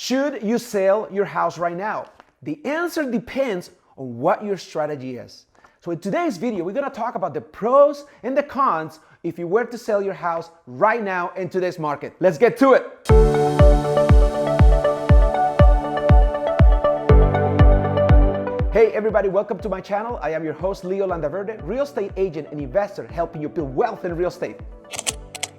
Should you sell your house right now? The answer depends on what your strategy is. So in today's video, we're gonna talk about the pros and the cons if you were to sell your house right now in today's market. Let's get to it. Hey everybody, welcome to my channel. I am your host, Leo Landaverde, real estate agent and investor helping you build wealth in real estate.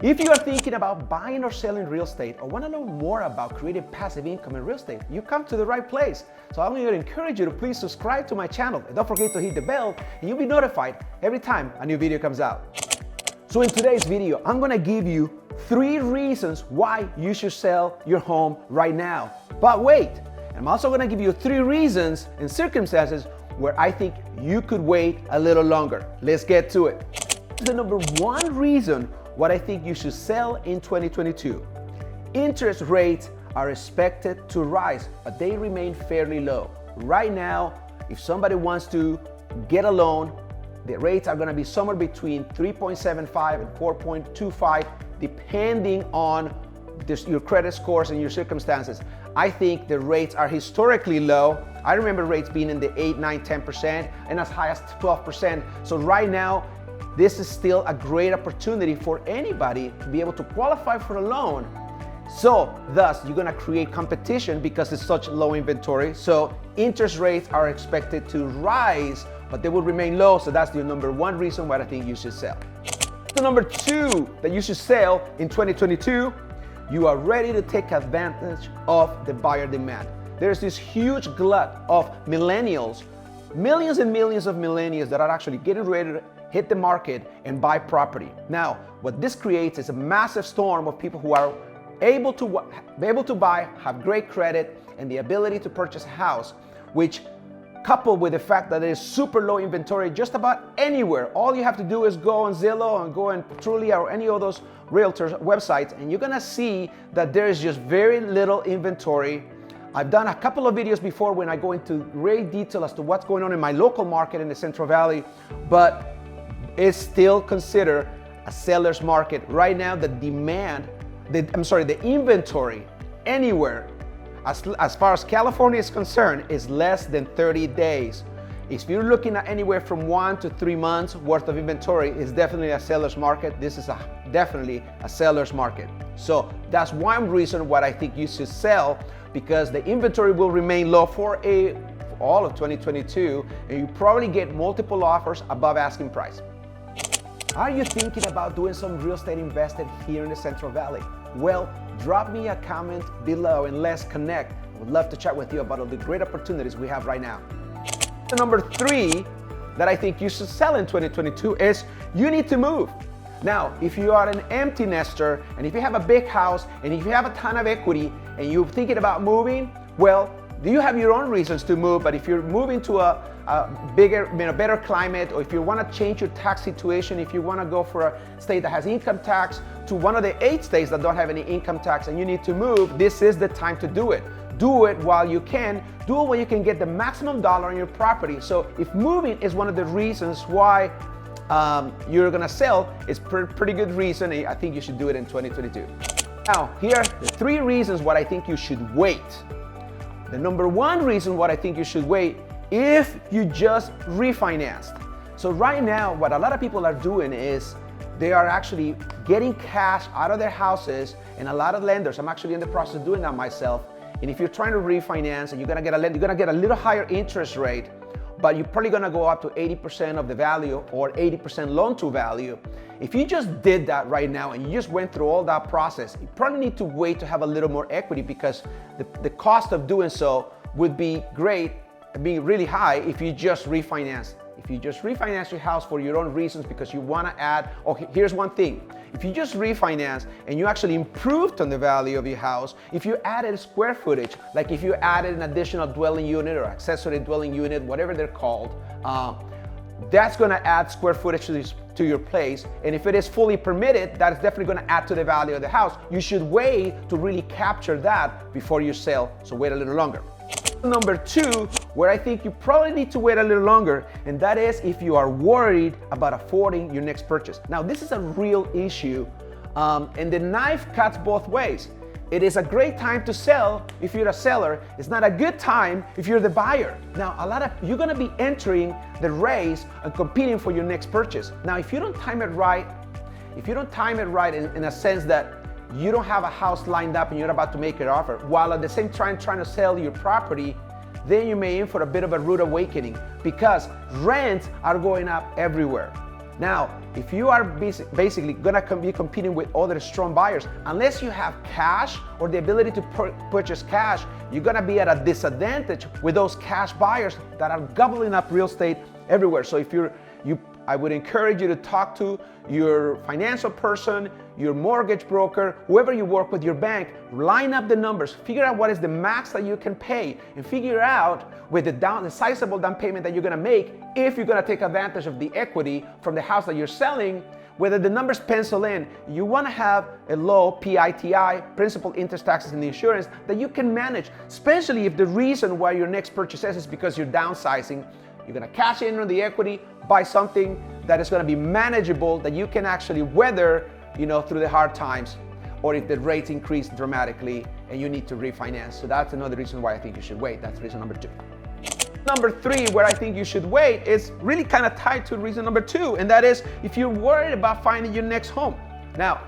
If you are thinking about buying or selling real estate or want to know more about creating passive income in real estate, you come to the right place. So I'm going to encourage you to please subscribe to my channel and don't forget to hit the bell and you'll be notified every time a new video comes out. So in today's video, I'm going to give you 3 reasons why you should sell your home right now. But wait, I'm also going to give you 3 reasons and circumstances where I think you could wait a little longer. Let's get to it. The number 1 reason what I think you should sell in 2022. Interest rates are expected to rise, but they remain fairly low. Right now, if somebody wants to get a loan, the rates are gonna be somewhere between 3.75 and 4.25, depending on your credit scores and your circumstances. I think the rates are historically low. I remember rates being in the 8, 9, 10% and as high as 12%. So right now, this is still a great opportunity for anybody to be able to qualify for a loan. So thus, you're gonna create competition because it's such low inventory. So interest rates are expected to rise, but they will remain low. So that's the number 1 reason why I think you should sell. The number 2 that you should sell in 2022, you are ready to take advantage of the buyer demand. There's this huge glut of millennials, millions and millions of millennials that are actually getting ready to hit the market and buy property. Now, what this creates is a massive storm of people who are able to buy, have great credit, and the ability to purchase a house, which coupled with the fact that there is super low inventory just about anywhere. All you have to do is go on Zillow and go on Trulia or any of those realtors websites, and you're gonna see that there is just very little inventory. I've done a couple of videos before when I go into great detail as to what's going on in my local market in the Central Valley, but it's still considered a seller's market. Right now, the inventory anywhere, as far as California is concerned, is less than 30 days. If you're looking at anywhere from 1 to 3 months worth of inventory, it's definitely a seller's market. This is definitely a seller's market. So that's one reason why I think you should sell, because the inventory will remain low for all of 2022, and you probably get multiple offers above asking price. Are you thinking about doing some real estate investing here in the Central Valley? Well, drop me a comment below and let's connect. I would love to chat with you about all the great opportunities we have right now. The number 3 that I think you should sell in 2022 is you need to move. Now, if you are an empty nester and if you have a big house and if you have a ton of equity and you're thinking about moving, well, you have your own reasons to move, but if you're moving to a bigger, better climate, or if you want to change your tax situation, if you want to go for a state that has income tax to one of the 8 states that don't have any income tax and you need to move, this is the time to do it. Do it while you can. Do it when you can get the maximum dollar on your property. So if moving is one of the reasons why you're gonna sell, it's pretty good reason. I think you should do it in 2022. Now, here are the 3 reasons why I think you should wait. The number 1 reason why I think you should wait, if you just refinanced. So right now, what a lot of people are doing is they are actually getting cash out of their houses, and a lot of lenders, I'm actually in the process of doing that myself. And if you're trying to refinance and you're gonna get a little higher interest rate, but you're probably gonna go up to 80% of the value or 80% loan to value. If you just did that right now and you just went through all that process, you probably need to wait to have a little more equity, because the cost of doing so would be really high if you just refinance. If you just refinance your house for your own reasons because you wanna add, here's one thing. If you just refinance and you actually improved on the value of your house, if you added square footage, like if you added an additional dwelling unit or accessory dwelling unit, whatever they're called, that's gonna add square footage to your place. And if it is fully permitted, that is definitely gonna add to the value of the house. You should wait to really capture that before you sell, so wait a little longer. Number 2, where I think you probably need to wait a little longer, and that is if you are worried about affording your next purchase. Now, this is a real issue, and the knife cuts both ways. It is a great time to sell if you're a seller. It's not a good time if you're the buyer. Now, you're gonna be entering the race and competing for your next purchase. Now, if you don't time it right in a sense that you don't have a house lined up and you're about to make an offer, while at the same time trying to sell your property, then you may in for a bit of a rude awakening because rents are going up everywhere. Now, if you are basically gonna be competing with other strong buyers, unless you have cash or the ability to purchase cash, you're gonna be at a disadvantage with those cash buyers that are gobbling up real estate everywhere. So if I would encourage you to talk to your financial person, your mortgage broker, whoever you work with, your bank, line up the numbers, figure out what is the max that you can pay, and figure out with the sizable down payment that you're gonna make, if you're gonna take advantage of the equity from the house that you're selling, whether the numbers pencil in. You wanna have a low PITI, principal, interest, taxes, and the insurance that you can manage, especially if the reason why your next purchase is because you're downsizing. You're gonna cash in on the equity, buy something that is gonna be manageable, that you can actually weather, through the hard times, or if the rates increase dramatically and you need to refinance. So that's another reason why I think you should wait. That's reason number 2. Number 3, where I think you should wait, is really kind of tied to reason number 2, and that is if you're worried about finding your next home. Now,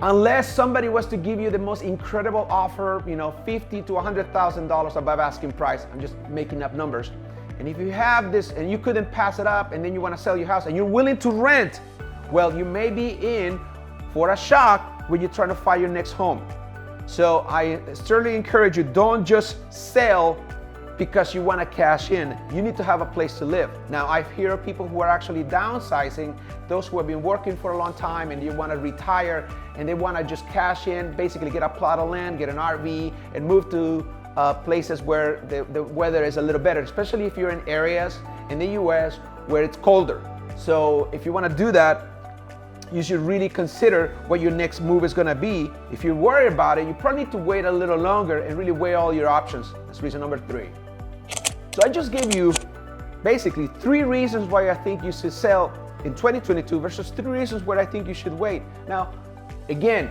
unless somebody was to give you the most incredible offer, $50,000 to $100,000 above asking price, I'm just making up numbers. And if you have this and you couldn't pass it up and then you want to sell your house and you're willing to rent, well, you may be in for a shock when you're trying to find your next home. So I certainly encourage you, don't just sell because you want to cash in. You need to have a place to live. Now, I hear people who are actually downsizing, those who have been working for a long time and you want to retire and they want to just cash in, basically get a plot of land, get an RV, and move to places where the weather is a little better, especially if you're in areas in the US where it's colder. So if you want to do that, you should really consider what your next move is going to be. If you're worried about it, you probably need to wait a little longer and really weigh all your options. That's reason number 3. So I just gave you basically 3 reasons why I think you should sell in 2022 versus 3 reasons where I think you should wait. Now, again,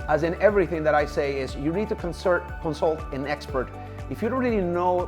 as in everything that I say, is you need to consult an expert. If you don't really know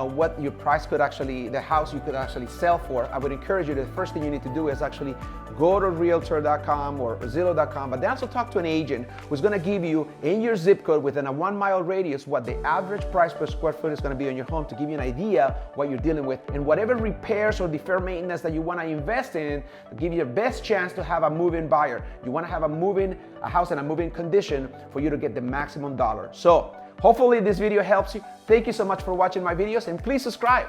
what your price the house you could actually sell for, I would encourage you, the first thing you need to do is actually go to realtor.com or Zillow.com, but then also talk to an agent who's gonna give you in your zip code within a 1-mile radius what the average price per square foot is gonna be on your home, to give you an idea what you're dealing with, and whatever repairs or deferred maintenance that you wanna invest in to give you your best chance to have a move-in buyer. You wanna have a house in a move-in condition for you to get the maximum dollar. So hopefully this video helps you. Thank you so much for watching my videos, and please subscribe.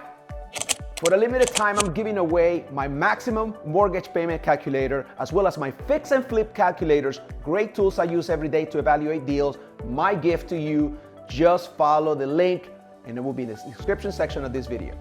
For a limited time, I'm giving away my maximum mortgage payment calculator, as well as my fix and flip calculators, great tools I use every day to evaluate deals. My gift to you, just follow the link and it will be in the description section of this video.